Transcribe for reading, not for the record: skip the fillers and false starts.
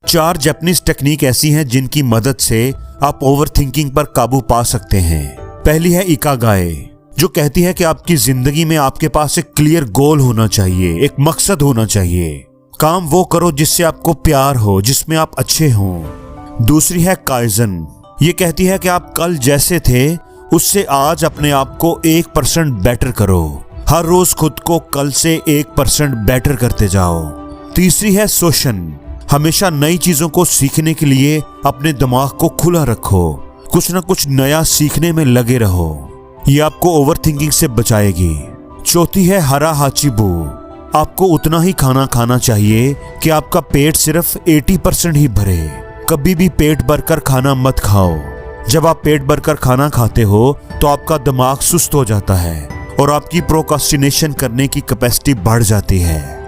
4 Japanese technique ऐसी हैं जिनकी मदद से आप ओवर थिंकिंग पर काबू पा सकते हैं। पहली है इकागाई, जो कहती है कि आपकी जिंदगी में आपके पास एक क्लियर गोल होना चाहिए, एक मकसद होना चाहिए। काम वो करो जिससे आपको प्यार हो, जिसमें आप अच्छे हों। दूसरी है काइजन, ये कहती है कि आप कल जैसे थे उससे आज अपने आप को 1% बेटर करो। हर रोज खुद को कल से 1% बेटर करते जाओ। तीसरी है सोशन, हमेशा नई चीजों को सीखने के लिए अपने दिमाग को खुला रखो, कुछ ना कुछ नया सीखने में लगे रहो, ये आपको ओवर थिंकिंग से बचाएगी। चौथी है हरा हाचिबू, आपको उतना ही खाना खाना चाहिए कि आपका पेट सिर्फ 80% ही भरे। कभी भी पेट भरकर खाना मत खाओ। जब आप पेट भरकर खाना खाते हो तो आपका दिमाग सुस्त हो जाता है और आपकी प्रोक्रास्टिनेशन करने की कैपेसिटी बढ़ जाती है।